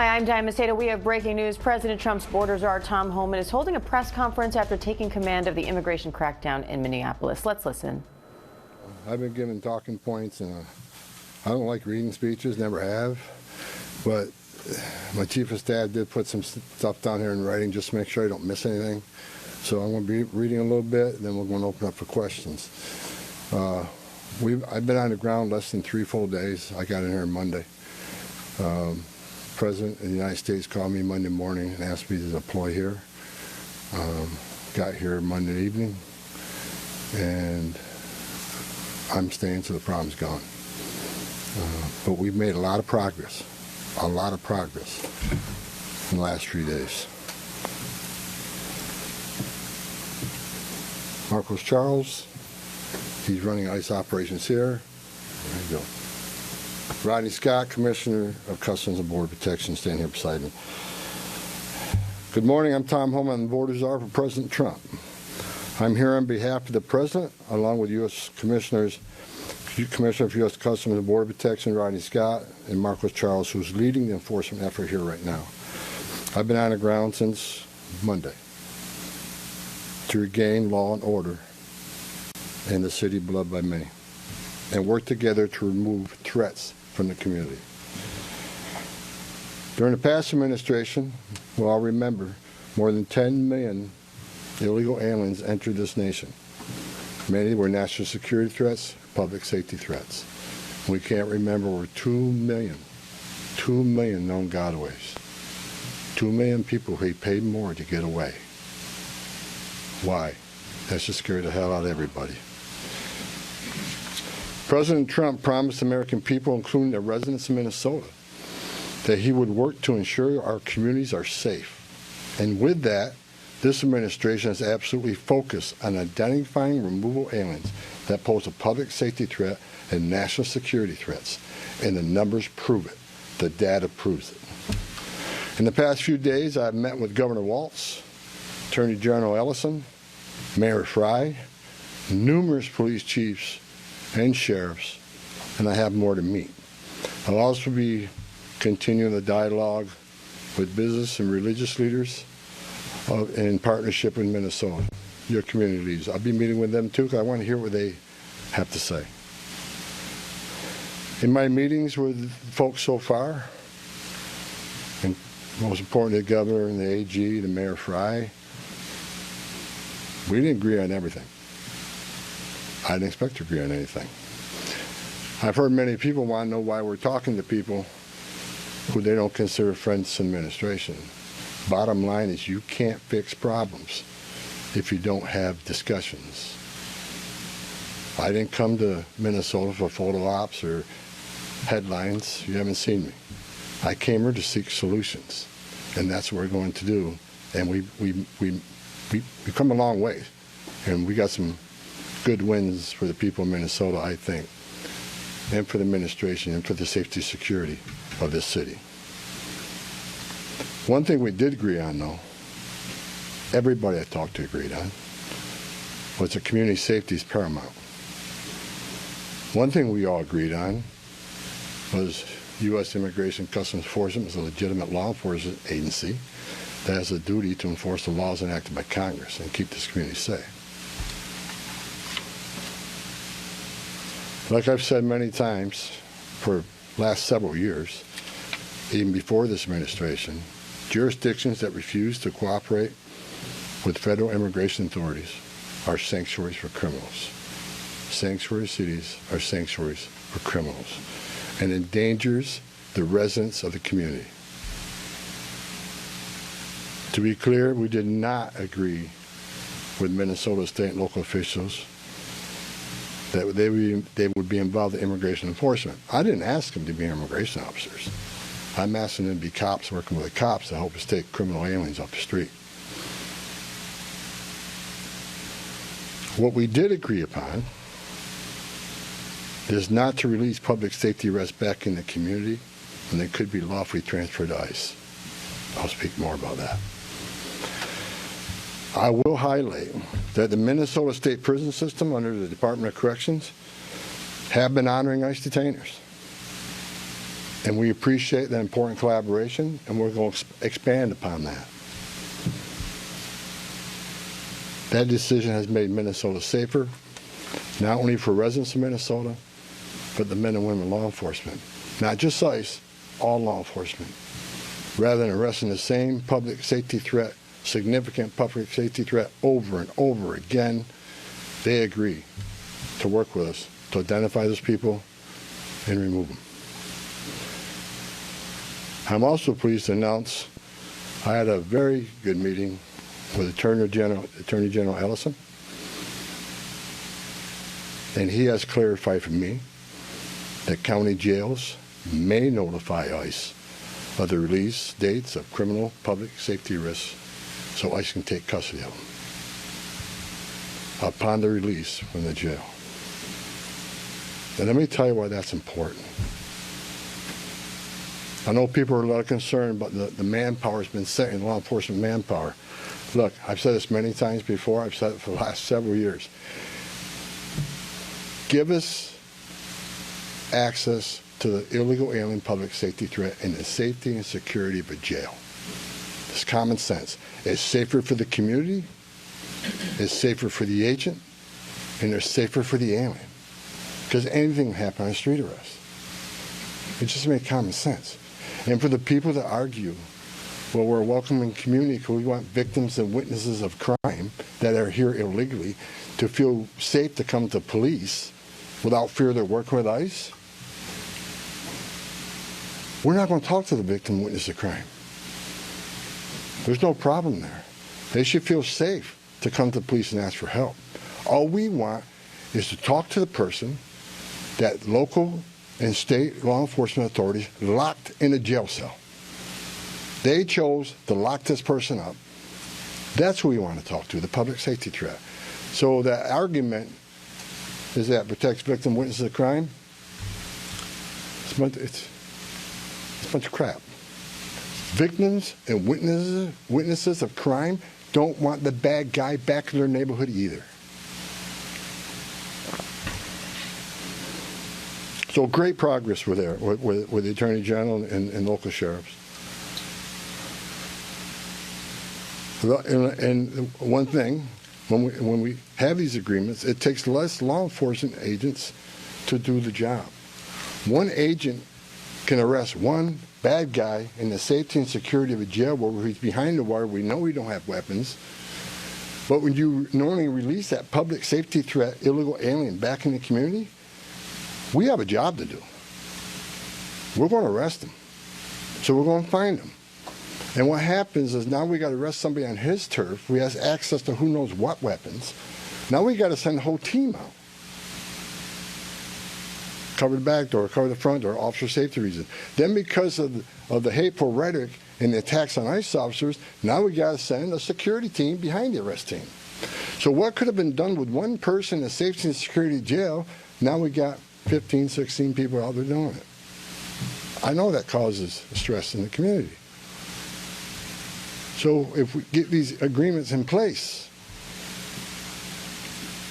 Hi, I'm Diane Macedo. We have breaking news. President Trump's border czar Tom Homan is holding a press conference after taking command of the immigration crackdown in Minneapolis. Let's listen. I've been given talking points, and I don't like reading speeches, never have. But my chief of staff did put some stuff down here in writing just to make sure I don't miss anything. So I'm going to be reading a little bit, and then we're going to open up for questions. I've been on the ground less than 3 full days. I got in here Monday. President of the United States called me Monday morning and asked me to deploy here. Got here Monday evening, and I'm staying till the problem's gone. But we've made a lot of progress in the last 3 days. Marcos Charles, he's running ICE operations here. There you go. Rodney Scott, Commissioner of Customs and Border Protection, standing here beside me. Good morning, I'm Tom Homan, the border czar for President Trump. I'm here on behalf of the President, along with U.S. Commissioner of U.S. Customs and Border Protection, Rodney Scott, and Marcos Charles, who's leading the enforcement effort here right now. I've been on the ground since Monday to regain law and order in the city beloved by many, and work together to remove threats from the community. During the past administration, we'll all remember, more than 10 million illegal aliens entered this nation. Many were national security threats, public safety threats. We can't remember over 2 million known gotaways. 2 million people who paid more to get away. Why? That should scare the hell out of everybody. President Trump promised American people, including the residents of Minnesota, that he would work to ensure our communities are safe. And with that, this administration is absolutely focused on identifying removal aliens that pose a public safety threat and national security threats. And the numbers prove it. The data proves it. In the past few days, I've met with Governor Walz, Attorney General Ellison, Mayor Frey, numerous police chiefs and sheriffs, and I have more to meet. I'll also be continuing the dialogue with business and religious leaders in partnership with Minnesota, your community leaders. I'll be meeting with them too, because I want to hear what they have to say. In my meetings with folks so far, and most important, the governor and the AG, the Mayor Frey, we didn't agree on everything. I didn't expect to agree on anything. I've heard many people want to know why we're talking to people who they don't consider friends in administration. Bottom line is, you can't fix problems if you don't have discussions. I didn't come to Minnesota for photo ops or headlines. You haven't seen me. I came here to seek solutions, and that's what we're going to do. And we've come a long way, and we got some good wins for the people of Minnesota, I think, and for the administration and for the safety and security of this city. One thing we did agree on, though, everybody I talked to agreed on, was that community safety is paramount. One thing we all agreed on was U.S. Immigration Customs Enforcement is a legitimate law enforcement agency that has a duty to enforce the laws enacted by Congress and keep this community safe. Like I've said many times for the last several years, even before this administration, jurisdictions that refuse to cooperate with federal immigration authorities are sanctuaries for criminals. Sanctuary cities are sanctuaries for criminals, and endangers the residents of the community. To be clear, we did not agree with Minnesota state and local officials that they would be involved in immigration enforcement. I didn't ask them to be immigration officers. I'm asking them to be cops working with the cops to help us take criminal aliens off the street. What we did agree upon is not to release public safety arrests back in the community when they could be lawfully transferred to ICE. I'll speak more about that. I will highlight that the Minnesota State Prison System under the Department of Corrections have been honoring ICE detainers. And we appreciate that important collaboration, and we're going to expand upon that. That decision has made Minnesota safer, not only for residents of Minnesota, but the men and women law enforcement. Not just ICE, all law enforcement. Rather than arresting the same public safety threat, significant public safety threat over and over again, they agree to work with us to identify those people and remove them. I'm also pleased to announce I had a very good meeting with Attorney General Ellison, and he has clarified for me that county jails may notify ICE of the release dates of criminal public safety risks so ICE can take custody of them upon the release from the jail. And let me tell you why that's important. I know people are a lot concerned about the manpower has been set in law enforcement manpower. Look, I've said this many times before. I've said it for the last several years. Give us access to the illegal alien public safety threat and the safety and security of a jail. It's common sense. It's safer for the community, it's safer for the agent, and it's safer for the alien. Because anything can happen on a street arrest. It just makes common sense. And for the people that argue, well, we're a welcoming community because we want victims and witnesses of crime that are here illegally to feel safe to come to police without fear they're working with ICE, we're not going to talk to the victim and witness of crime. There's no problem there. They should feel safe to come to police and ask for help. All we want is to talk to the person that local and state law enforcement authorities locked in a jail cell. They chose to lock this person up. That's who we want to talk to, the public safety threat. So the argument is that protects victim witnesses of crime. It's a bunch of crap. Victims and witnesses of crime don't want the bad guy back in their neighborhood either. So great progress with the Attorney General and local sheriffs. And one thing, when we have these agreements, it takes less law enforcement agents to do the job. One agent can arrest one bad guy in the safety and security of a jail where he's behind the wire. We know we don't have weapons. But when you normally release that public safety threat, illegal alien back in the community, we have a job to do. We're going to arrest him. So we're going to find him. And what happens is now we got to arrest somebody on his turf. We have access to who knows what weapons. Now we got to send the whole team out. Cover the back door, cover the front door, officer safety reasons. Then because of the hateful rhetoric and the attacks on ICE officers, now we got to send a security team behind the arrest team. So what could have been done with one person in a safety and security jail, now we got 15, 16 people out there doing it. I know that causes stress in the community. So if we get these agreements in place,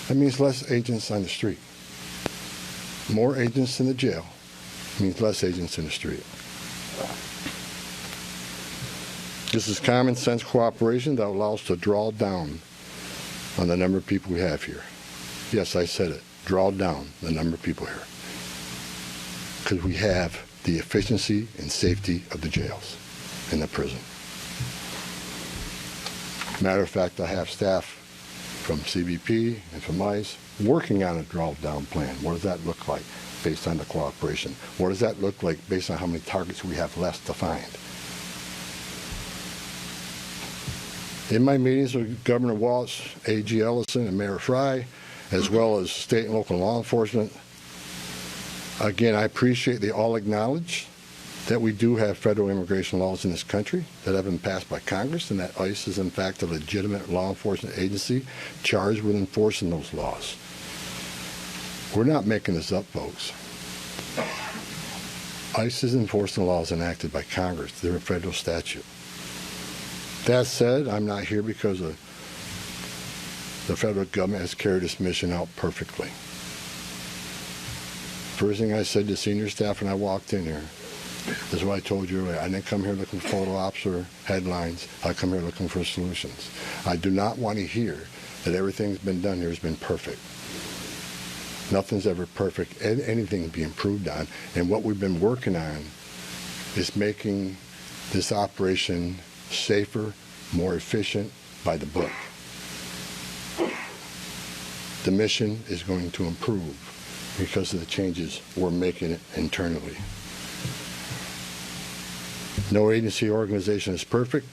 that means less agents on the street. More agents in the jail means less agents in the street. This is common sense cooperation that allows us to draw down on the number of people we have here. Yes, I said it. Draw down the number of people here. Because we have the efficiency and safety of the jails and the prison. Matter of fact, I have staff from CBP and from ICE working on a draw-down plan. What does that look like based on the cooperation? What does that look like based on how many targets we have left to find? In my meetings with Governor Walz, AG Ellison, and Mayor Fry, as well as state and local law enforcement, again, I appreciate they all acknowledge that we do have federal immigration laws in this country that have been passed by Congress, and that ICE is in fact a legitimate law enforcement agency charged with enforcing those laws. We're not making this up, folks. ICE is enforcing laws enacted by Congress. They're a federal statute. That said, I'm not here because the federal government has carried this mission out perfectly. First thing I said to senior staff when I walked in here, This is what I told you earlier. I didn't come here looking for photo ops or headlines. I come here looking for solutions. I do not want to hear that everything's been done here has been perfect. Nothing's ever perfect. Anything can be improved on. And what we've been working on is making this operation safer, more efficient, by the book. The mission is going to improve because of the changes we're making internally. No agency or organization is perfect,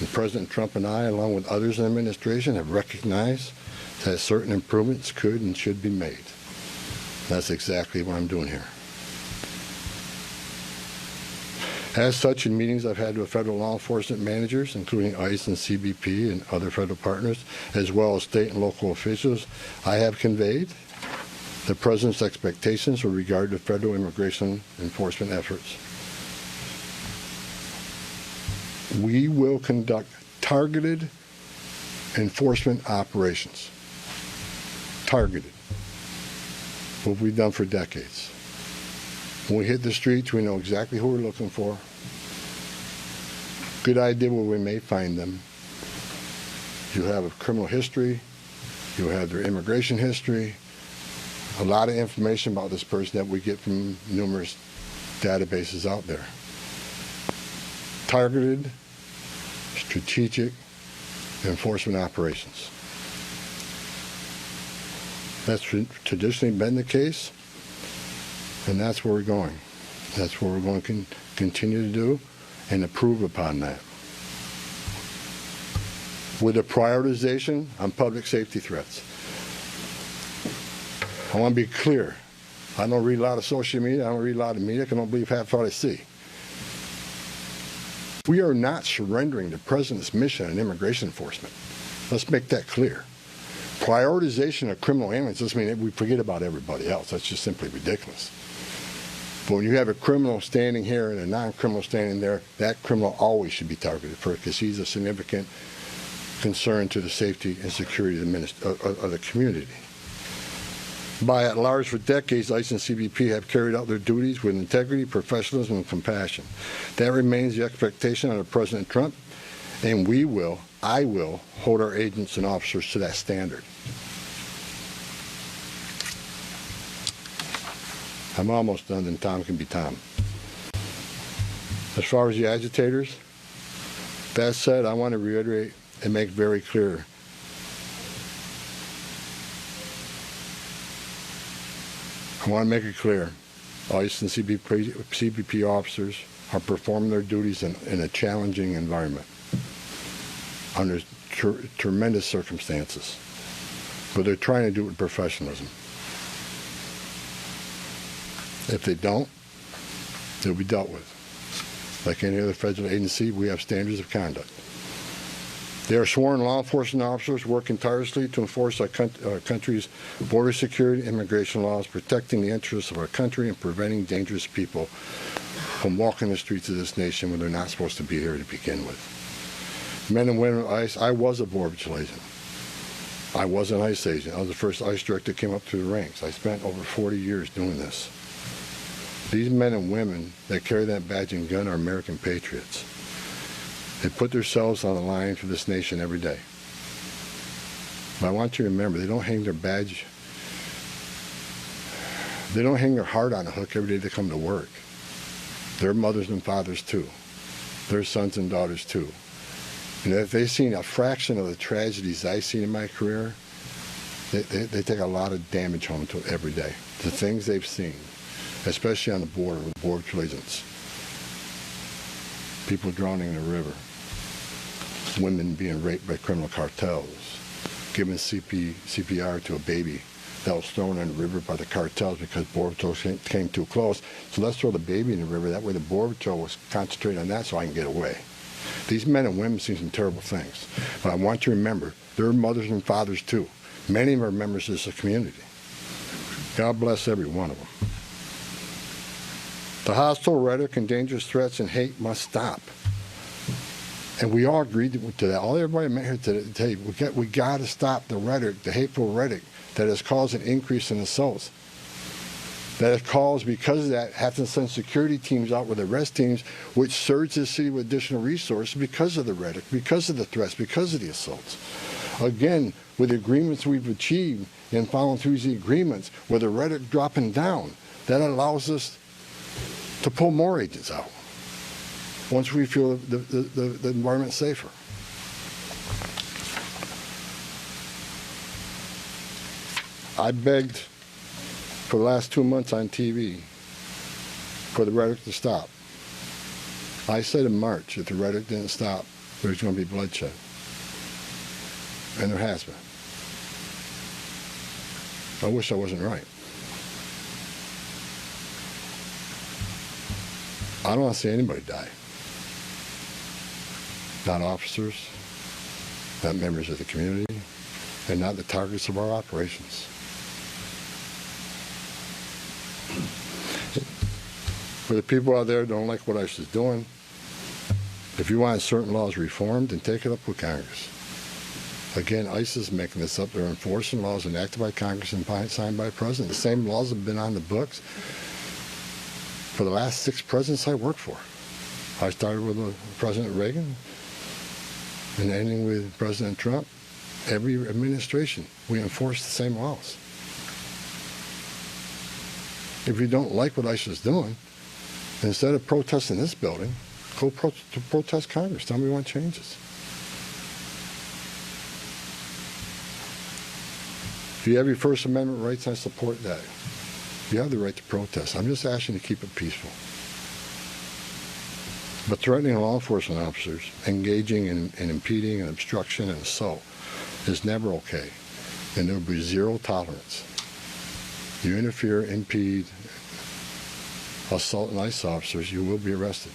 and President Trump and I, along with others in the administration, have recognized that certain improvements could and should be made. That's exactly what I'm doing here. As such, in meetings I've had with federal law enforcement managers, including ICE and CBP and other federal partners, as well as state and local officials, I have conveyed the President's expectations with regard to federal immigration enforcement efforts. We will conduct targeted enforcement operations. Targeted. What we've done for decades. When we hit the streets, we know exactly who we're looking for. Good idea where we may find them. You have a criminal history. You have their immigration history. A lot of information about this person that we get from numerous databases out there. Targeted, strategic enforcement operations. That's traditionally been the case, and that's where we're going. That's what we're going to continue to do and improve upon that. With a prioritization on public safety threats. I want to be clear. I don't read a lot of social media. I don't read a lot of media. I don't believe half what I see. We are not surrendering the President's mission on immigration enforcement. Let's make that clear. Prioritization of criminal aliens doesn't mean that we forget about everybody else. That's just simply ridiculous. But when you have a criminal standing here and a non-criminal standing there, that criminal always should be targeted first because he's a significant concern to the safety and security of the community. By and large, for decades, ICE and CBP have carried out their duties with integrity, professionalism, and compassion. That remains the expectation under President Trump, and I will hold our agents and officers to that standard. I'm almost done, and Tom can be Tom. As far as the agitators, that said, I want to reiterate and make very clear I want to make it clear, ICE and CBP officers are performing their duties in a challenging environment under tremendous circumstances, but they're trying to do it with professionalism. If they don't, they'll be dealt with. Like any other federal agency, we have standards of conduct. They are sworn law enforcement officers working tirelessly to enforce our country's border security, immigration laws, protecting the interests of our country and preventing dangerous people from walking the streets of this nation when they're not supposed to be here to begin with. Men and women of ICE, I was a Border Patrol agent. I was an ICE agent. I was the first ICE director that came up through the ranks. I spent over 40 years doing this. These men and women that carry that badge and gun are American patriots. They put themselves on the line for this nation every day. But I want you to remember, they don't hang their badge, they don't hang their heart on a hook every day they come to work. They're mothers and fathers too. They're sons and daughters too. And if they've seen a fraction of the tragedies I've seen in my career, they take a lot of damage home to every day. The things they've seen, especially on the border with Border Patrol agents. People drowning in the river. Women being raped by criminal cartels, giving CPR to a baby that was thrown in the river by the cartels because Border Patrol came too close. So let's throw the baby in the river. That way the Border Patrol was concentrating on that so I can get away. These men and women see some terrible things. But I want you to remember, they're mothers and fathers too. Many of them are members of this community. God bless every one of them. The hostile rhetoric and dangerous threats and hate must stop. And we all agreed to that. All everybody met here today, we got to stop the rhetoric, the hateful rhetoric that has caused an increase in assaults. that it calls, because of that, have to send security teams out with arrest teams, which surge the city with additional resources because of the rhetoric, because of the threats, because of the assaults. Again, with the agreements we've achieved and following through the agreements, with the rhetoric dropping down, that allows us to pull more agents out once we feel the environment's safer. I begged for the last 2 months on TV for the rhetoric to stop. I said in March, if the rhetoric didn't stop, there's going to be bloodshed. And there has been. I wish I wasn't right. I don't want to see anybody die. Not officers, not members of the community, and not the targets of our operations. For the people out there who don't like what ICE is doing, if you want certain laws reformed, then take it up with Congress. Again, ICE is making this up. They're enforcing laws enacted by Congress and signed by the President. The same laws have been on the books for the last 6 presidents I worked for. I started with President Reagan and ending with President Trump. Every administration, we enforce the same laws. If you don't like what ICE is doing, instead of protesting this building, go protest Congress. Tell me we want changes. If you have your First Amendment rights, I support that. You have the right to protest. I'm just asking you to keep it peaceful. But threatening law enforcement officers, engaging in impeding and obstruction and assault is never okay. And there will be zero tolerance. You interfere, impede, assault ICE officers, you will be arrested.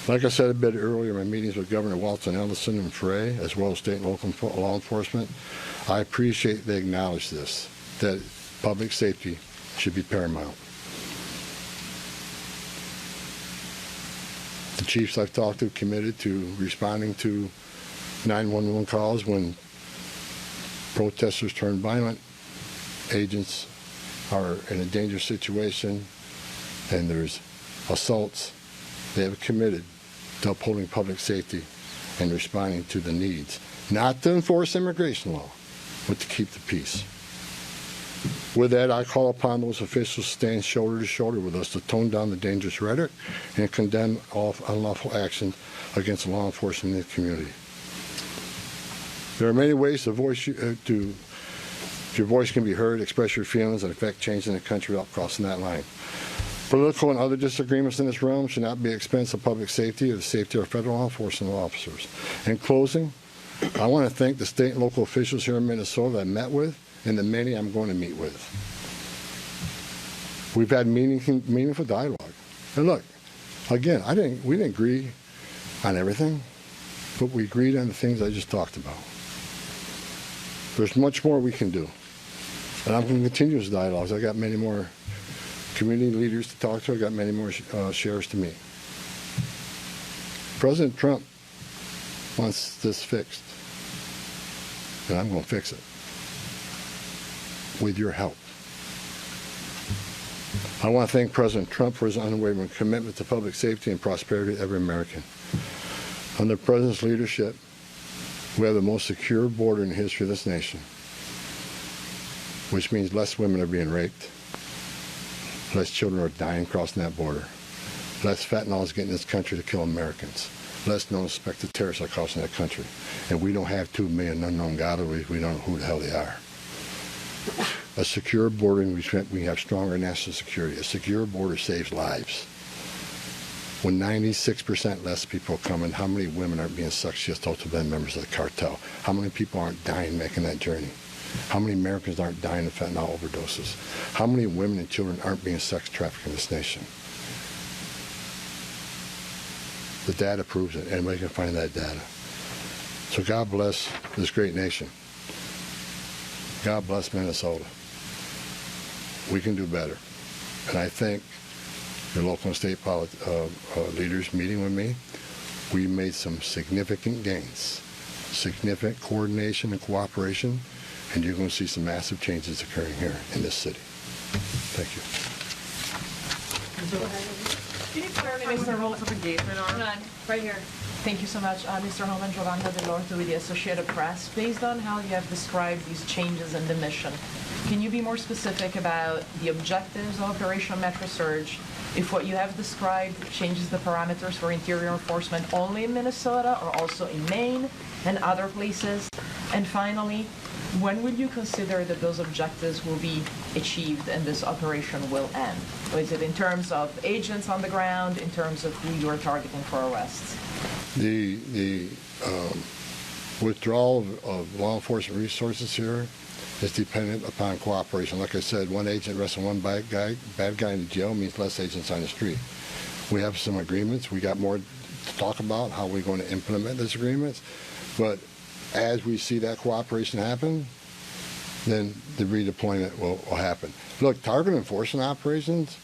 Like I said a bit earlier in my meetings with Governor Walton, Ellison, and Frey, as well as state and local law enforcement, I appreciate they acknowledge this, that public safety should be paramount. The chiefs I've talked to committed to responding to 911 calls when protesters turn violent, agents are in a dangerous situation, and there's assaults. They have committed to upholding public safety and responding to the needs, not to enforce immigration law, but to keep the peace. With that, I call upon those officials to stand shoulder to shoulder with us to tone down the dangerous rhetoric and condemn all unlawful action against law enforcement in the community. There are many ways your voice can be heard, express your feelings, and affect change in the country without crossing that line. Political and other disagreements in this realm should not be at the expense of public safety or the safety of federal law enforcement officers. In closing, I want to thank the state and local officials here in Minnesota that I met with and the many I'm going to meet with. We've had meaningful dialogue. And look, again, we didn't agree on everything, but we agreed on the things I just talked about. There's much more we can do. And I'm going to continue those dialogues. I got many more community leaders to talk to. I got many more sheriffs to meet. President Trump wants this fixed. And I'm going to fix it. With your help. I want to thank President Trump for his unwavering commitment to public safety and prosperity of every American. Under the President's leadership, we have the most secure border in the history of this nation, which means less women are being raped, less children are dying crossing that border, less fentanyl is getting in this country to kill Americans, less known suspected terrorists are crossing that country, and we don't have 2 million unknown gotaways. We don't know who the hell they are. A secure border, we have stronger national security. A secure border saves lives. When 96% less people are coming, how many women aren't being sexually assaulted by members of the cartel? How many people aren't dying making that journey? How many Americans aren't dying of fentanyl overdoses? How many women and children aren't being sex trafficked in this nation? The data proves it. Anybody can find that data. So God bless this great nation. God bless Minnesota. We can do better. And I thank your local and state leaders meeting with me. We made some significant gains, significant coordination and cooperation and you're going to see some massive changes occurring here in this city. Thank you. Can you clarify what the rules of engagement are? Right here. Thank you so much. Mr. Homan, Giovanna Delorto with the Associated Press. Based on how you have described these changes in the mission, can you be more specific about the objectives of Operation Metro Surge? If what you have described changes the parameters for interior enforcement only in Minnesota or also in Maine and other places? And finally, when will you consider that those objectives will be achieved and this operation will end? Or is it in terms of agents on the ground, in terms of who you are targeting for arrests? The withdrawal of law enforcement resources here is dependent upon cooperation. Like I said, one agent arresting one bad guy in the jail means less agents on the street. We have some agreements. We got more to talk about how we're going to implement those agreements. But as we see that cooperation happen, then the redeployment will happen. Look, target enforcement operations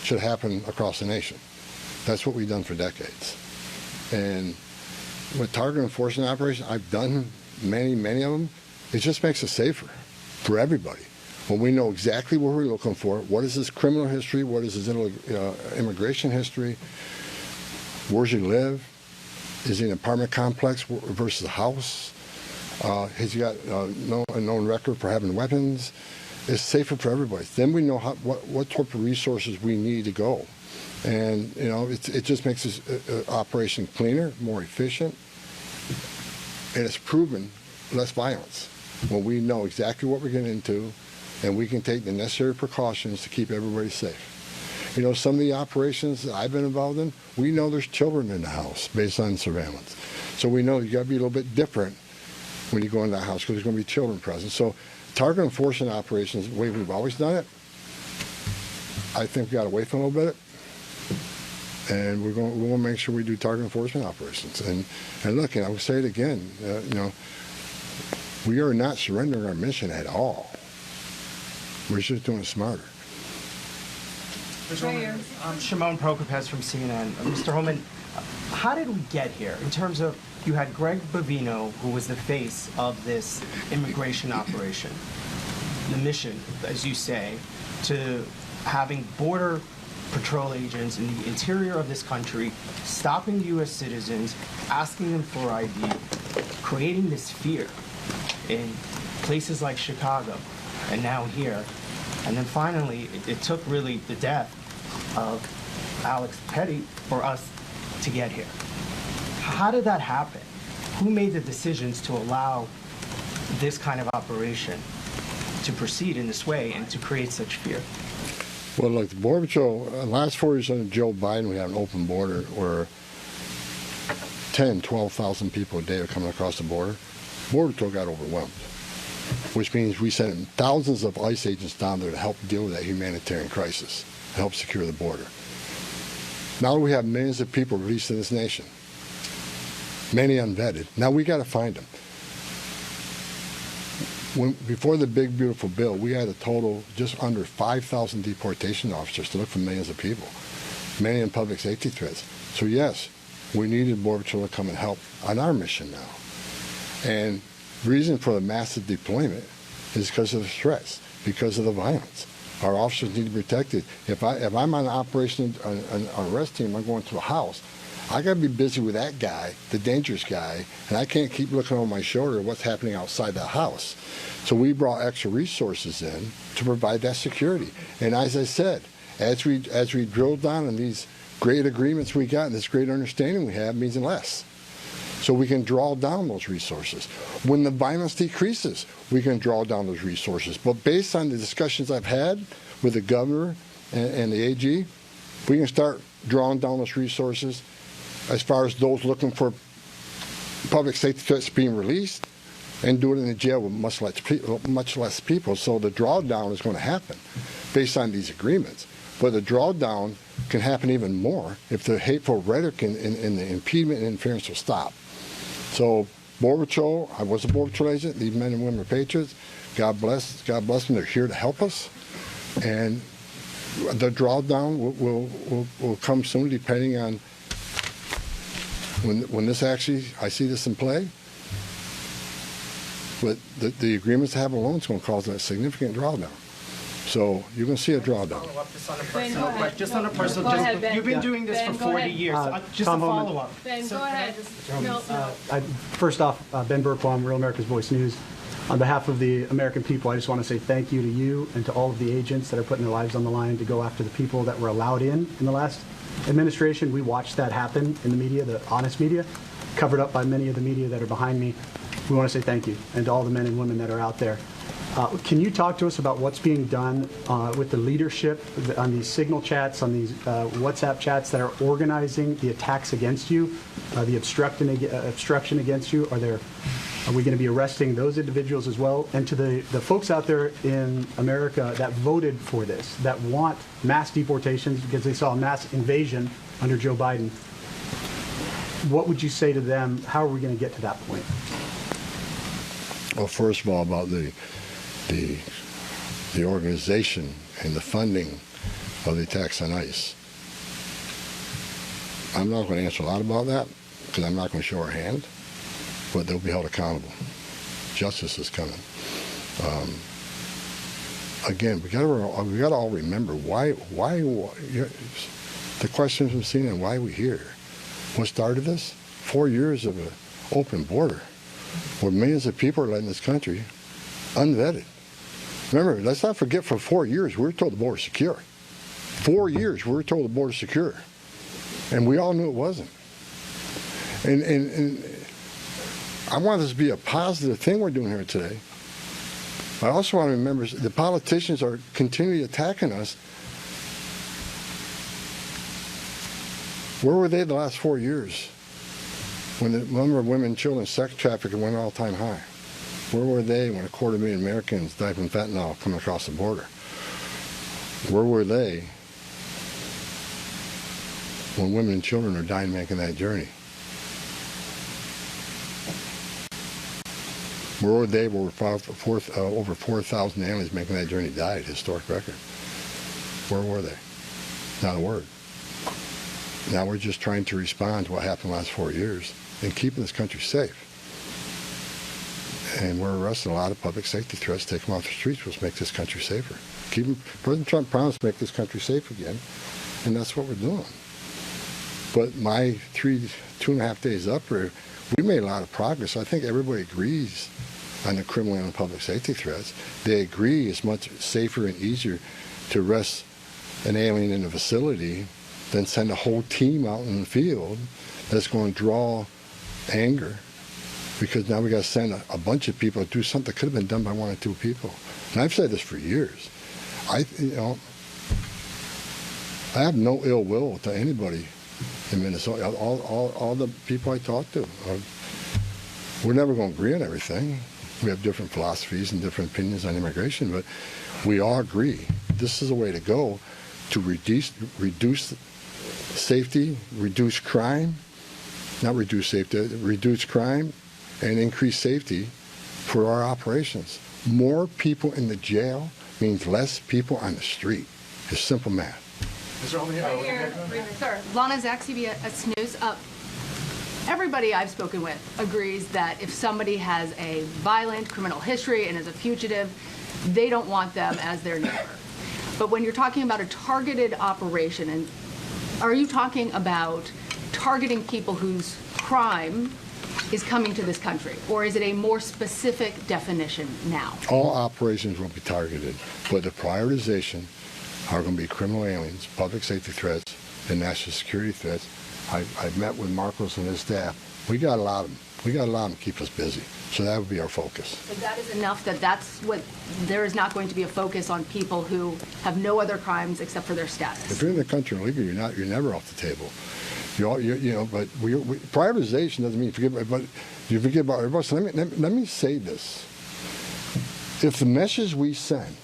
should happen across the nation. That's what we've done for decades. And with target enforcement operations, I've done many of them. It just makes it safer for everybody. When we know exactly what we're looking for, what is his criminal history, what is his immigration history, where does he live, is he in an apartment complex versus a house, has he got a known record for having weapons, it's safer for everybody. Then we know what type of resources we need to go. And, it just makes this operation cleaner, more efficient, and it's proven less violence when we know exactly what we're getting into and we can take the necessary precautions to keep everybody safe. Some of the operations that I've been involved in, we know there's children in the house based on surveillance. So we know you got to be a little bit different when you go in the house because there's going to be children present. So target enforcement operations, the way we've always done it, I think we got away from a little bit. And we're going to make sure we do target enforcement operations. And look, I will say it again, we are not surrendering our mission at all. We're just doing it smarter. Shimon Prokopez from CNN. Mr. Homan, how did we get here in terms of you had Greg Bovino, who was the face of this immigration operation, the mission, as you say, to having border patrol agents in the interior of this country, stopping U.S. citizens, asking them for ID, creating this fear in places like Chicago and now here. And then finally, it took really the death of Alex Petty for us to get here. How did that happen? Who made the decisions to allow this kind of operation to proceed in this way and to create such fear? Well, look, the Border Patrol, last 4 years under Joe Biden, we had an open border where 10, 12,000 people a day are coming across the border. Border Patrol got overwhelmed, which means we sent thousands of ICE agents down there to help deal with that humanitarian crisis, to help secure the border. Now we have millions of people released in this nation, many unvetted. Now we got to find them. Before the big, beautiful bill, we had a total just under 5,000 deportation officers to look for millions of people, many in public safety threats. So yes, we needed Border Patrol to come and help on our mission now. And the reason for the massive deployment is because of the threats, because of the violence. Our officers need to be protected. If I'm on an operation, an arrest team, I'm going to a house, I got to be busy with that guy, the dangerous guy, and I can't keep looking over my shoulder at what's happening outside the house. So we brought extra resources in to provide that security. And as I said, as we drill down on these great agreements we got and this great understanding we have means less. So we can draw down those resources. When the violence decreases, we can draw down those resources. But based on the discussions I've had with the governor and the AG, we can start drawing down those resources as far as those looking for public safety threats being released and do it in the jail with much less people. So the drawdown is going to happen based on these agreements. But the drawdown can happen even more if the hateful rhetoric and the impediment and interference will stop. So Border Patrol, I was a Border Patrol agent. These men and women are patriots. God bless them. They're here to help us. And the drawdown will come soon depending on when this actually, I see this in play. But the agreements to have a loan is going to cause a significant drawdown. So you're going to see a drawdown. Follow up just on a Ben, personal go ahead. question. Just on a personal. Go ahead, Ben. You've been doing this Ben, for go 40 ahead. years. Just Tom a Homan. follow up. Ben, go ahead. No. First off, Ben Burquam, Real America's Voice News. On behalf of the American people, I just want to say thank you to you and to all of the agents that are putting their lives on the line to go after the people that were allowed in the last administration. We watched that happen in the media, the honest media, covered up by many of the media that are behind me. We want to say thank you, and to all the men and women that are out there. Can you talk to us about what's being done with the leadership on these signal chats, on these WhatsApp chats that are organizing the attacks against you, the obstruction against you? Are we going to be arresting those individuals as well? And to the folks out there in America that voted for this, that want mass deportations because they saw a mass invasion under Joe Biden, what would you say to them? How are we going to get to that point? Well, first of all, about the organization and the funding of the attacks on ICE. I'm not going to answer a lot about that because I'm not going to show our hand, but they'll be held accountable. Justice is coming. Again, we got to all remember why the question from CNN, why are we here? What started this? 4 years of an open border where millions of people are letting this country unvetted. Remember, let's not forget, for 4 years, we were told the border was secure. 4 years, we were told the border was secure. And we all knew it wasn't. And I want this to be a positive thing we're doing here today. I also want to remember the politicians are continually attacking us. Where were they the last 4 years when the number of women and children sex trafficking went all-time high? Where were they when 250,000 Americans died from fentanyl coming across the border? Where were they when women and children are dying making that journey? Where were they where over 4,000 aliens making that journey died, historic record? Where were they? Not a word. Now we're just trying to respond to what happened the last 4 years and keeping this country safe. And we're arresting a lot of public safety threats, take them off the streets, which make this country safer. President Trump promised to make this country safe again, and that's what we're doing. But my 2.5 days up here, we made a lot of progress. I think everybody agrees on the criminal and public safety threats. They agree it's much safer and easier to arrest an alien in a facility than send a whole team out in the field that's going to draw anger, because now we got to send a bunch of people to do something that could have been done by 1 or 2 people. And I've said this for years. I have no ill will to anybody in Minnesota. All the people I talk to, we're never going to agree on everything. We have different philosophies and different opinions on immigration, but we all agree this is a way to go to reduce safety, reduce crime, reduce crime, and increase safety for our operations. More people in the jail means less people on the street. It's simple math. Sir, Lana Zach, CBS News. Everybody I've spoken with agrees that if somebody has a violent criminal history and is a fugitive, they don't want them as their neighbor. But when you're talking about a targeted operation, and are you talking about targeting people whose crime is coming to this country, or is it a more specific definition now? All operations will be targeted, but the prioritization are going to be criminal aliens, public safety threats, and national security threats. I've met with Marcos and his staff. We got a lot of them. We got a lot of them to keep us busy. So that would be our focus. So that is enough that's what, there is not going to be a focus on people who have no other crimes except for their status. If you're in the country illegally, you're never off the table. But prioritization doesn't mean you forget about everybody. So let me say this. If the message we send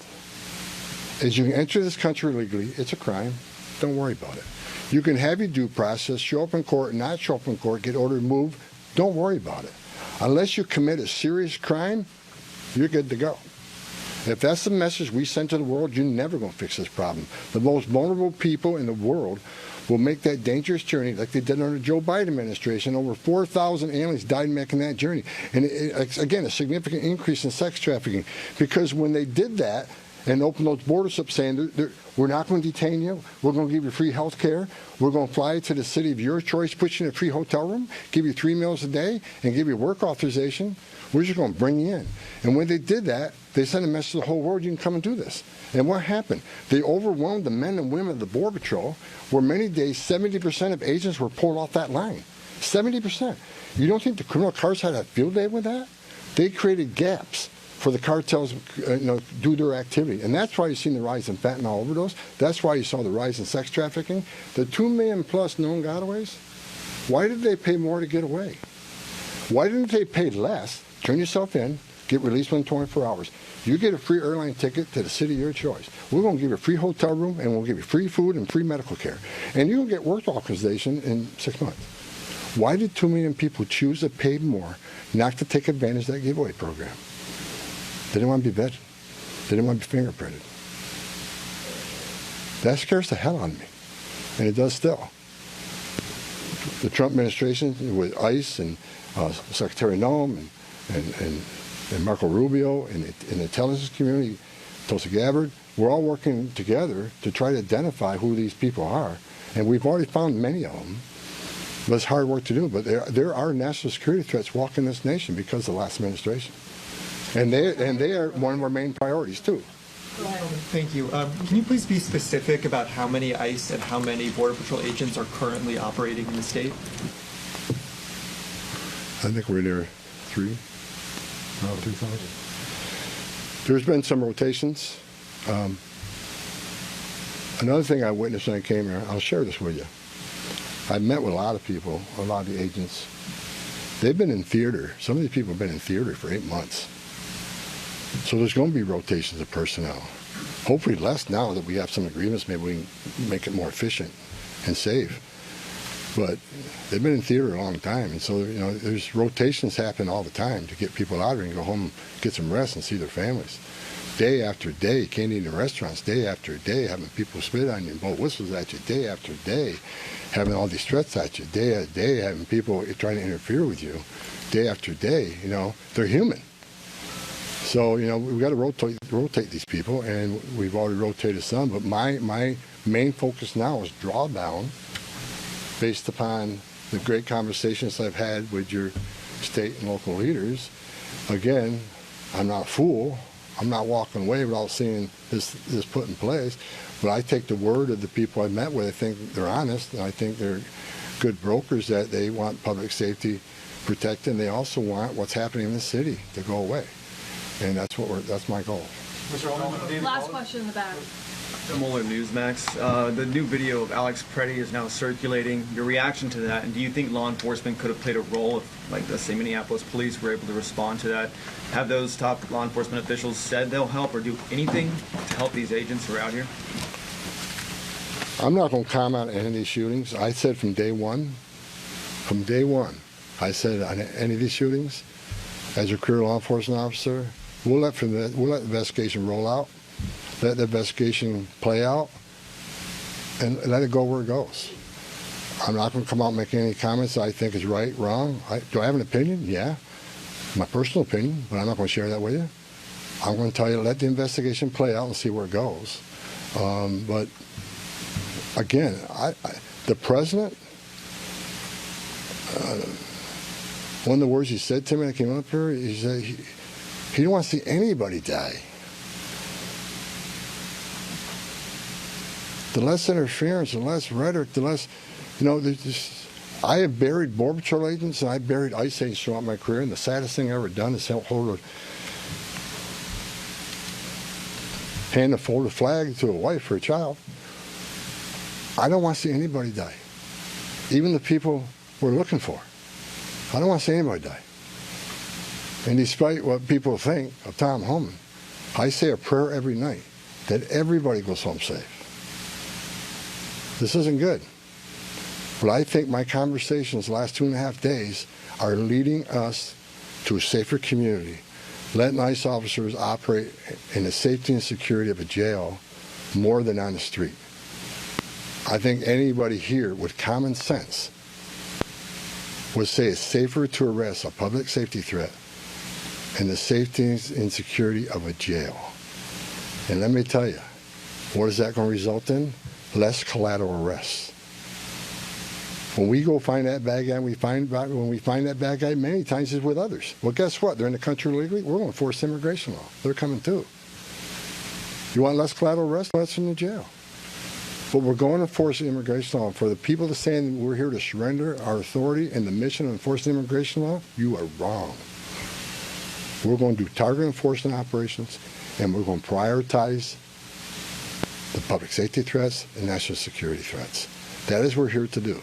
is you can enter this country illegally, it's a crime, don't worry about it. You can have your due process, show up in court, not show up in court, get ordered moved, don't worry about it. Unless you commit a serious crime, you're good to go. If that's the message we send to the world, you're never going to fix this problem. The most vulnerable people in the world will make that dangerous journey like they did under the Joe Biden administration. Over 4,000 aliens died making that journey. And again, a significant increase in sex trafficking, because when they did that and opened those borders up saying, we're not going to detain you, we're going to give you free health care, we're going to fly you to the city of your choice, put you in a free hotel room, give you 3 meals a day, and give you work authorization, we're just going to bring you in. And when they did that, they sent a message to the whole world, you can come and do this. And what happened? They overwhelmed the men and women of the Border Patrol, where many days 70% of agents were pulled off that line. 70%. You don't think the criminal cars had a field day with that? They created gaps for the cartels, do their activity. And that's why you've seen the rise in fentanyl overdose. That's why you saw the rise in sex trafficking. The 2 million plus known gotaways, why did they pay more to get away? Why didn't they pay less, turn yourself in, get released within 24 hours? You get a free airline ticket to the city of your choice. We're going to give you a free hotel room, and we'll give you free food and free medical care. And you'll get work authorization in 6 months. Why did 2 million people choose to pay more not to take advantage of that giveaway program? They didn't want to be vetted. They didn't want to be fingerprinted. That scares the hell out of me, and it does still. The Trump administration with ICE and Secretary Noem and Marco Rubio and the intelligence community, Tulsi Gabbard, we're all working together to try to identify who these people are, and we've already found many of them. But it's hard work to do. But there are national security threats walking this nation because of the last administration. And they are one of our main priorities, too. Thank you. Can you please be specific about how many ICE and how many Border Patrol agents are currently operating in the state? I think we're near 3,000. There's been some rotations. Another thing I witnessed when I came here, I'll share this with you. I met with a lot of people, a lot of the agents. They've been in theater. Some of these people have been in theater for 8 months. So there's going to be rotations of personnel. Hopefully less now that we have some agreements. Maybe we can make it more efficient and safe. But they've been in theater a long time, and so there's rotations happen all the time to get people out of here and go home, get some rest, and see their families. Day after day, you can't eat in restaurants. Day after day, having people spit on you and blow whistles at you. Day after day, having all these threats at you. Day after day, having people trying to interfere with you. Day after day, they're human. So we've got to rotate these people, and we've already rotated some. But my main focus now is drawdown, based upon the great conversations I've had with your state and local leaders. Again, I'm not a fool. I'm not walking away without seeing this put in place. But I take the word of the people I met with. I think they're honest, and I think they're good brokers, that they want public safety protected, and they also want what's happening in the city to go away. And that's my goal. Last question in the back. Similar Newsmax. The new video of Alex Preddy is now circulating. Your reaction to that, and do you think law enforcement could have played a role if, like, let's say, Minneapolis police were able to respond to that? Have those top law enforcement officials said they'll help or do anything to help these agents who are out here? I'm not going to comment on any of these shootings. I said from day one, I said on any of these shootings, as a career law enforcement officer, we'll let the investigation roll out. Let the investigation play out, and let it go where it goes. I'm not going to come out and make any comments that I think is right, wrong. Do I have an opinion? Yeah, my personal opinion, but I'm not going to share that with you. I'm going to tell you to let the investigation play out and see where it goes. But again, the president, one of the words he said to me when I came up here, he said he didn't want to see anybody die. The less interference, the less rhetoric, the less, I have buried Border Patrol agents and I buried ICE agents throughout my career, and the saddest thing I've ever done is hold hand a folded flag to a wife or a child. I don't want to see anybody die, even the people we're looking for. I don't want to see anybody die. And despite what people think of Tom Homan, I say a prayer every night that everybody goes home safe. This isn't good. But I think my conversations the last 2.5 days are leading us to a safer community, letting ICE officers operate in the safety and security of a jail more than on the street. I think anybody here with common sense would say it's safer to arrest a public safety threat and the safety and security of a jail. And let me tell you, what is that going to result in? Less collateral arrests. When we go find that bad guy, when we find that bad guy, many times it's with others. Well, guess what? They're in the country illegally. We're going to force immigration law. They're coming too. You want less collateral arrest? Less in the jail. But we're going to force immigration law. For the people to say we're here to surrender our authority and the mission of enforcing immigration law, you are wrong. We're going to do target enforcement operations, and we're going to prioritize the public safety threats and national security threats. That is what we're here to do.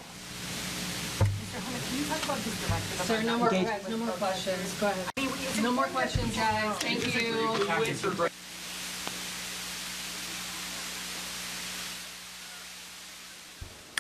Sir, no more questions. Go ahead. No more questions, guys. Thank you.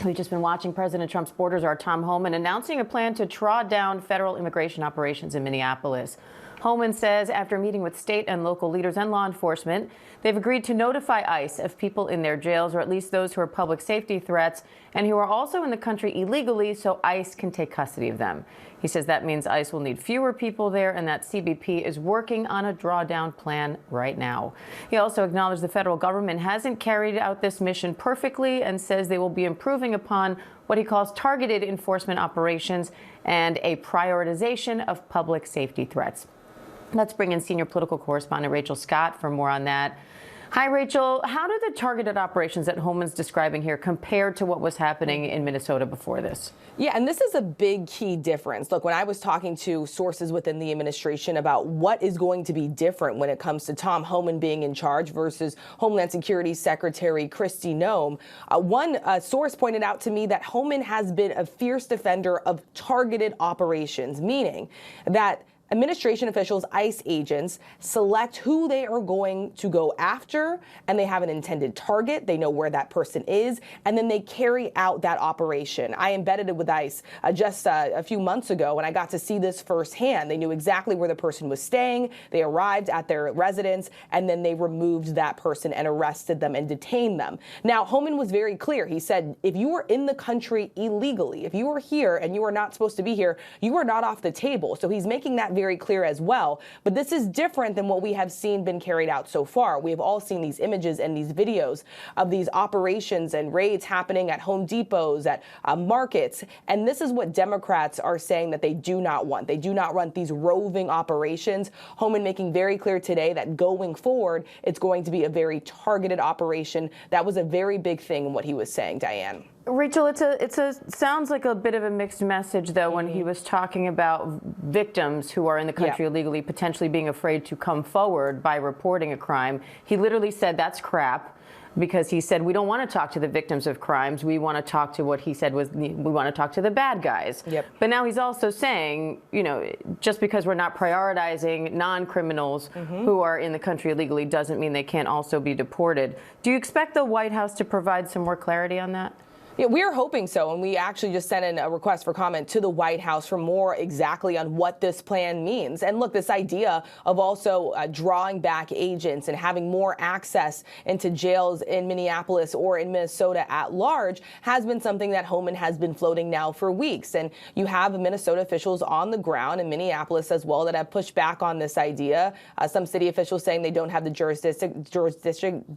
We've just been watching President Trump's borders czar Tom Homan announcing a plan to draw down federal immigration operations in Minneapolis. Homan says after meeting with state and local leaders and law enforcement, they've agreed to notify ICE of people in their jails, or at least those who are public safety threats and who are also in the country illegally, so ICE can take custody of them. He says that means ICE will need fewer people there and that CBP is working on a drawdown plan right now. He also acknowledged the federal government hasn't carried out this mission perfectly and says they will be improving upon what he calls targeted enforcement operations and a prioritization of public safety threats. Let's bring in senior political correspondent Rachel Scott for more on that. Hi, Rachel. How do the targeted operations that Homan's describing here compare to what was happening in Minnesota before this? Yeah, and this is a big key difference. Look, when I was talking to sources within the administration about what is going to be different when it comes to Tom Homan being in charge versus Homeland Security Secretary Kristi Noem, one source pointed out to me that Homan has been a fierce defender of targeted operations, meaning that administration officials, ICE agents, select who they are going to go after, and they have an intended target. They know where that person is, and then they carry out that operation. I embedded it with ICE just a few months ago, and I got to see this firsthand. They knew exactly where the person was staying. They arrived at their residence, and then they removed that person and arrested them and detained them. Now, Homan was very clear. He said, if you are in the country illegally, if you are here and you are not supposed to be here, you are not off the table. So he's making that very clear as well. But this is different than what we have seen been carried out so far. We have all seen these images and these videos of these operations and raids happening at Home Depots, at markets. And this is what Democrats are saying that they do not want. They do not want these roving operations. Homan making very clear today that going forward, it's going to be a very targeted operation. That was a very big thing in what he was saying, Diane. Rachel, sounds like a bit of a mixed message, though, when he was talking about victims who are in the country illegally potentially being afraid to come forward by reporting a crime. He literally said that's crap, because he said we don't want to talk to the victims of crimes. We want to talk to what he said was we want to talk to the bad guys. Yep. But now he's also saying, you know, just because we're not prioritizing non-criminals who are in the country illegally doesn't mean they can't also be deported. Do you expect the White House to provide some more clarity on that? Yeah, we're hoping so, and we actually just sent in a request for comment to the White House for more exactly on what this plan means. And look, this idea of also drawing back agents and having more access into jails in Minneapolis or in Minnesota at large has been something that Homan has been floating now for weeks. And you have Minnesota officials on the ground in Minneapolis as well that have pushed back on this idea. Some city officials saying they don't have the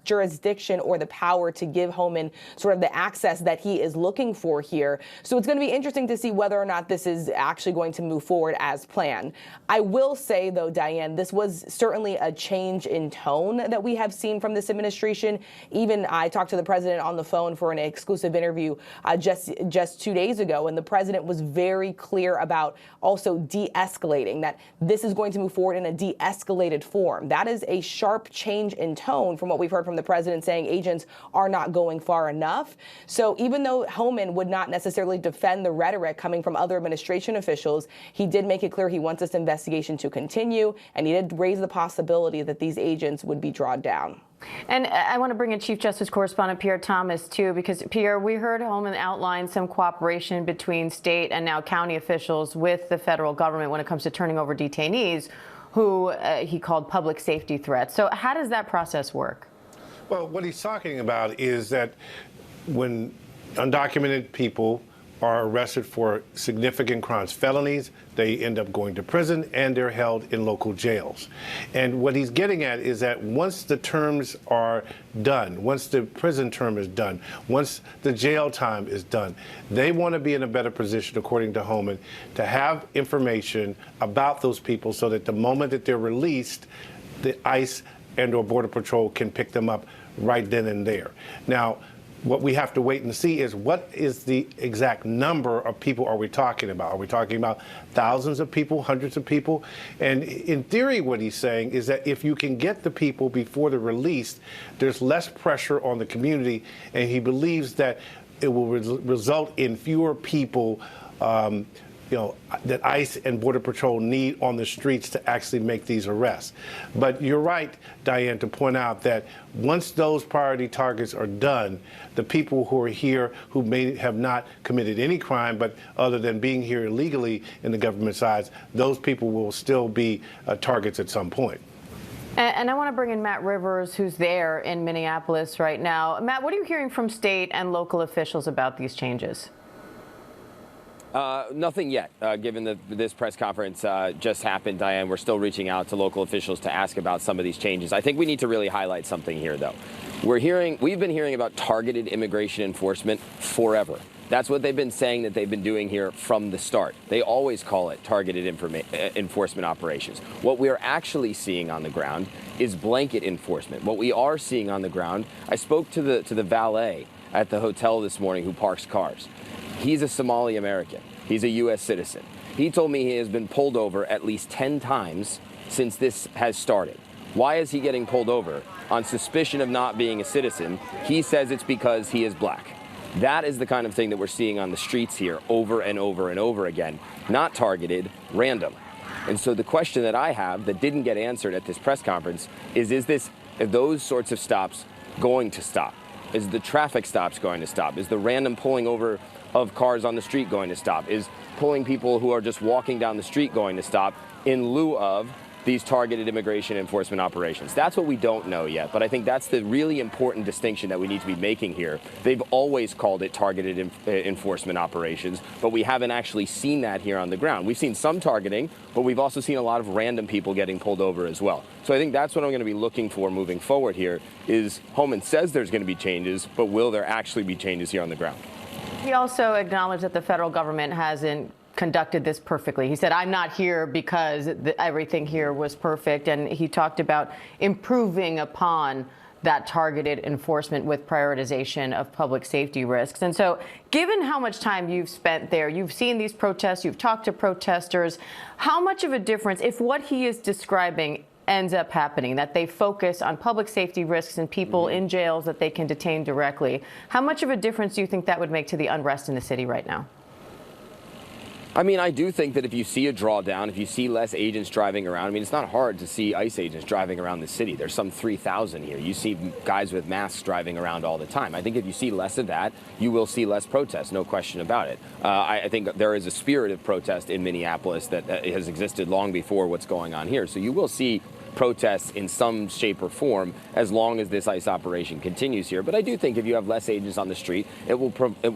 jurisdiction or the power to give Homan sort of the access that he is looking for here. So it's going to be interesting to see whether or not this is actually going to move forward as planned. I will say, though, Diane, this was certainly a change in tone that we have seen from this administration. Even I talked to the president on the phone for an exclusive interview just 2 days ago, and the president was very clear about also de-escalating, that this is going to move forward in a de-escalated form. That is a sharp change in tone from what we've heard from the president saying agents are not going far enough. So even though Homan would not necessarily defend the rhetoric coming from other administration officials, he did make it clear he wants this investigation to continue, and he did raise the possibility that these agents would be drawn down. And I want to bring in Chief Justice Correspondent Pierre Thomas, too, because, Pierre, we heard Homan outline some cooperation between state and now county officials with the federal government when it comes to turning over detainees who he called public safety threats. So how does that process work? Well, what he's talking about is that when undocumented people are arrested for significant crimes, felonies, they end up going to prison, and they're held in local jails. And what he's getting at is that once the terms are done, once the prison term is done, once the jail time is done, they want to be in a better position, according to Homan, to have information about those people so that the moment that they're released, the ICE and/or Border Patrol can pick them up right then and there. Now, what we have to wait and see is what is the exact number of people are we talking about? Are we talking about thousands of people, hundreds of people? And in theory, what he's saying is that if you can get the people before they're released, there's less pressure on the community, and he believes that it will result in fewer people that ICE and Border Patrol need on the streets to actually make these arrests. But you're right, Diane, to point out that once those priority targets are done, the people who are here who may have not committed any crime, but other than being here illegally in the government's eyes, those people will still be targets at some point. And I want to bring in Matt Rivers, who's there in Minneapolis right now. Matt, what are you hearing from state and local officials about these changes? Nothing yet, given that this press conference just happened, Diane. We're still reaching out to local officials to ask about some of these changes. I think we need to really highlight something here, though. We've been hearing about targeted immigration enforcement forever. That's what they've been saying that they've been doing here from the start. They always call it targeted enforcement operations. What we're actually seeing on the ground is blanket enforcement. What we are seeing on the ground, I spoke to the valet at the hotel this morning who parks cars. He's a Somali American. He's a U.S. citizen. He told me he has been pulled over at least 10 times since this has started. Why is he getting pulled over? On suspicion of not being a citizen, he says it's because he is black. That is the kind of thing that we're seeing on the streets here over and over and over again. Not targeted, random. And so the question that I have that didn't get answered at this press conference is those sorts of stops going to stop? Is the traffic stops going to stop? Is the random pulling over of cars on the street going to stop? Is pulling people who are just walking down the street going to stop in lieu of these targeted immigration enforcement operations? That's what we don't know yet, but I think that's the really important distinction that we need to be making here. They've always called it targeted enforcement operations, but we haven't actually seen that here on the ground. We've seen some targeting, but we've also seen a lot of random people getting pulled over as well. So I think that's what I'm going to be looking for moving forward here is Homan says there's going to be changes, but will there actually be changes here on the ground? He also acknowledged that the federal government hasn't conducted this perfectly. He said, I'm not here because everything here was perfect. And he talked about improving upon that targeted enforcement with prioritization of public safety risks. And so given how much time you've spent there, you've seen these protests, you've talked to protesters, how much of a difference, if what he is describing ends up happening, that they focus on public safety risks and people in jails that they can detain directly, how much of a difference do you think that would make to the unrest in the city right now? I mean, I do think that if you see a drawdown, if you see less agents driving around, I mean, it's not hard to see ICE agents driving around the city. There's some 3,000 here. You see guys with masks driving around all the time. I think if you see less of that, you will see less protests, no question about it. I think there is a spirit of protest in Minneapolis that has existed long before what's going on here. So you will see protests in some shape or form as long as this ICE operation continues here. But I do think if you have less agents on the street, it will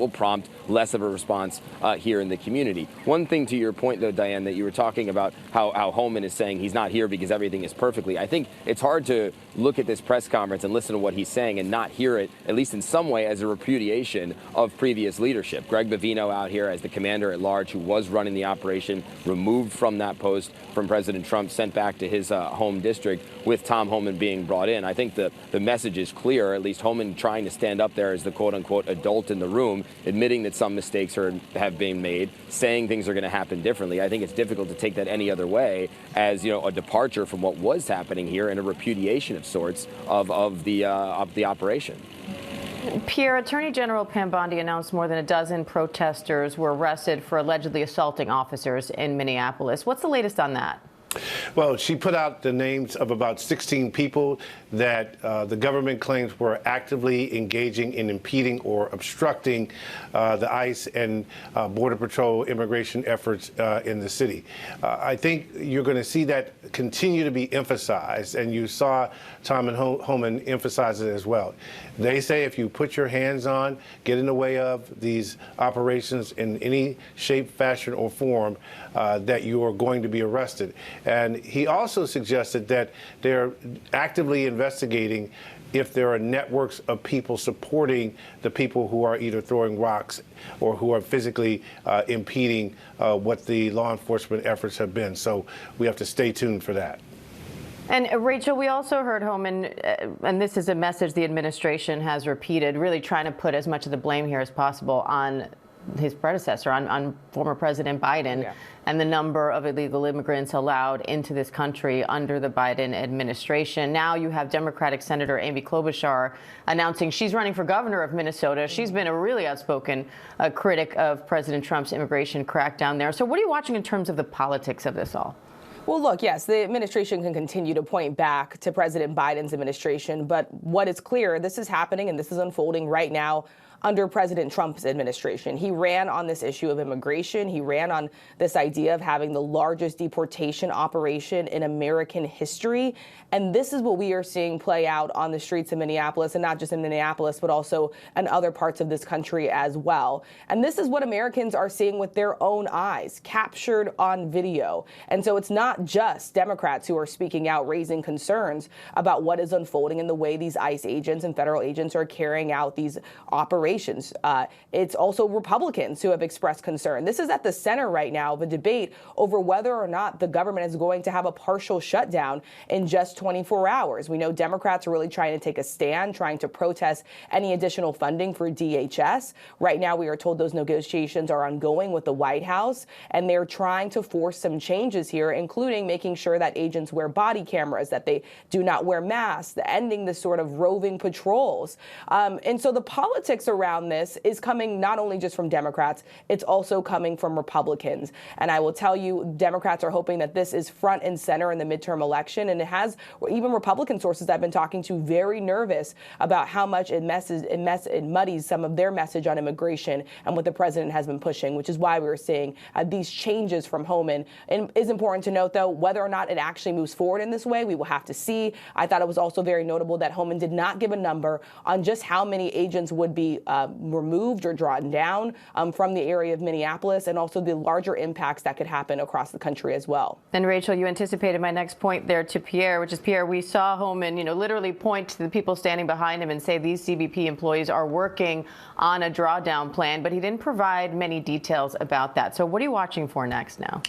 prompt less of a response here in the community. One thing to your point, though, Diane, that you were talking about how Homan is saying he's not here because everything is perfectly. I think it's hard to look at this press conference and listen to what he's saying and not hear it, at least in some way, as a repudiation of previous leadership. Greg Bovino out here as the commander at large who was running the operation, removed from that post from President Trump, sent back to his home district with Tom Homan being brought in. I think the message is clear, at least Homan trying to stand up there as the quote-unquote adult in the room, admitting that some mistakes have been made, saying things are going to happen differently. I think it's difficult to take that any other way as, you know, a departure from what was happening here and a repudiation of sorts of the operation. Pierre, Attorney General Pam Bondi announced more than a dozen protesters were arrested for allegedly assaulting officers in Minneapolis. What's the latest on that? Well, she put out the names of about 16 people that the government claims were actively engaging in impeding or obstructing the ICE and Border Patrol immigration efforts in the city. I think you're going to see that continue to be emphasized, and you saw Tom Homan emphasize it as well. They say if you put your hands on, get in the way of these operations in any shape, fashion, or form, that you are going to be arrested. And he also suggested that they're actively investigating if there are networks of people supporting the people who are either throwing rocks or who are physically impeding what the law enforcement efforts have been. So we have to stay tuned for that. And Rachel, we also heard Homan, and this is a message the administration has repeated, really trying to put as much of the blame here as possible on his predecessor, on former President Biden, and the number of illegal immigrants allowed into this country under the Biden administration. Now you have Democratic Senator Amy Klobuchar announcing she's running for governor of Minnesota. She's been a really outspoken critic of President Trump's immigration crackdown there. So what are you watching in terms of the politics of this all? Well, look, yes, the administration can continue to point back to President Biden's administration, but what is clear, this is happening and this is unfolding right now under President Trump's administration. He ran on this issue of immigration. He ran on this idea of having the largest deportation operation in American history. And this is what we are seeing play out on the streets of Minneapolis, and not just in Minneapolis, but also in other parts of this country as well. And this is what Americans are seeing with their own eyes, captured on video. And so it's not just Democrats who are speaking out, raising concerns about what is unfolding in the way these ICE agents and federal agents are carrying out these operations. It's also Republicans who have expressed concern. This is at the center right now of a debate over whether or not the government is going to have a partial shutdown in just 24 hours. We know Democrats are really trying to take a stand, trying to protest any additional funding for DHS. Right now, we are told those negotiations are ongoing with the White House, and they're trying to force some changes here, including making sure that agents wear body cameras, that they do not wear masks, ending this sort of roving patrols. And so the politics around this is coming not only just from Democrats, it's also coming from Republicans. And I will tell you, Democrats are hoping that this is front and center in the midterm election. And it has even Republican sources I've been talking to very nervous about how much it muddies some of their message on immigration and what the president has been pushing, which is why we were seeing these changes from Homan. And it is important to note, though, whether or not it actually moves forward in this way, we will have to see. I thought it was also very notable that Homan did not give a number on just how many agents would be removed or drawn down from the area of Minneapolis, and also the larger impacts that could happen across the country as well. And Rachel, you anticipated my next point there to Pierre, which is, Pierre, we saw Homan, literally point to the people standing behind him and say these CBP employees are working on a drawdown plan, but he didn't provide many details about that. So what are you watching for next now?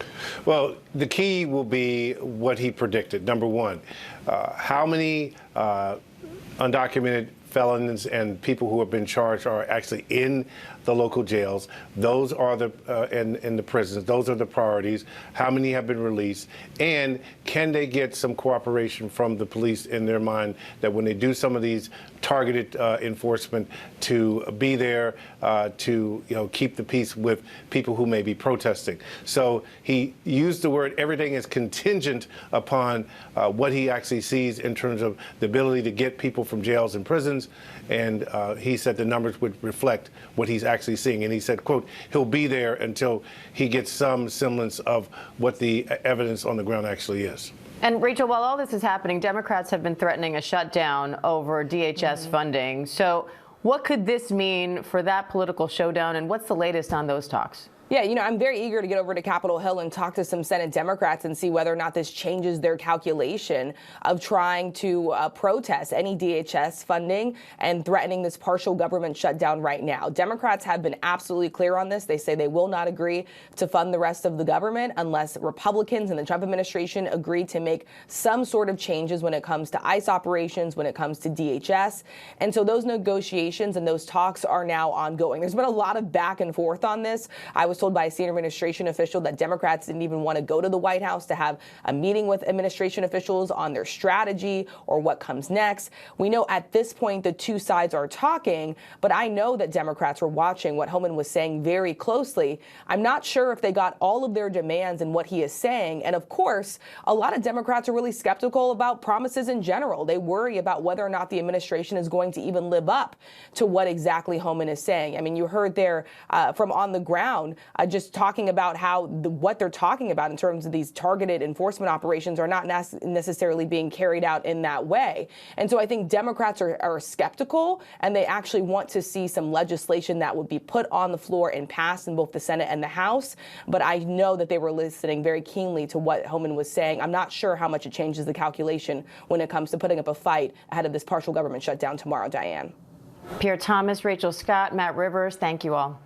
Well, the key will be what he predicted. Number one, how many undocumented felons and people who have been charged are actually in the local jails. Those are the in the prisons. Those are the priorities. How many have been released? And can they get some cooperation from the police in their mind that when they do some of these targeted enforcement, to be there to keep the peace with people who may be protesting. So he used the word everything is contingent upon what he actually sees in terms of the ability to get people from jails and prisons. And he said the numbers would reflect what he's actually seeing. And he said, quote, he'll be there until he gets some semblance of what the evidence on the ground actually is. And Rachel, while all this is happening, Democrats have been threatening a shutdown over DHS funding. So what could this mean for that political showdown, and what's the latest on those talks? Yeah, I'm very eager to get over to Capitol Hill and talk to some Senate Democrats and see whether or not this changes their calculation of trying to protest any DHS funding and threatening this partial government shutdown right now. Democrats have been absolutely clear on this. They say they will not agree to fund the rest of the government unless Republicans and the Trump administration agree to make some sort of changes when it comes to ICE operations, when it comes to DHS. And so those negotiations and those talks are now ongoing. There's been a lot of back and forth on this. I was was told by a senior administration official that Democrats didn't even want to go to the White House to have a meeting with administration officials on their strategy or what comes next. We know at this point the two sides are talking, but I know that Democrats were watching what Homan was saying very closely. I'm not sure if they got all of their demands and what he is saying. And of course, a lot of Democrats are really skeptical about promises in general. They worry about whether or not the administration is going to even live up to what exactly Homan is saying. I mean, you heard there from on the ground just talking about how what they're talking about in terms of these targeted enforcement operations are not necessarily being carried out in that way. And so I think Democrats are skeptical, and they actually want to see some legislation that would be put on the floor and passed in both the Senate and the House. But I know that they were listening very keenly to what Homan was saying. I'm not sure how much it changes the calculation when it comes to putting up a fight ahead of this partial government shutdown tomorrow, Diane. Pierre Thomas, Rachel Scott, Matt Rivers, thank you all.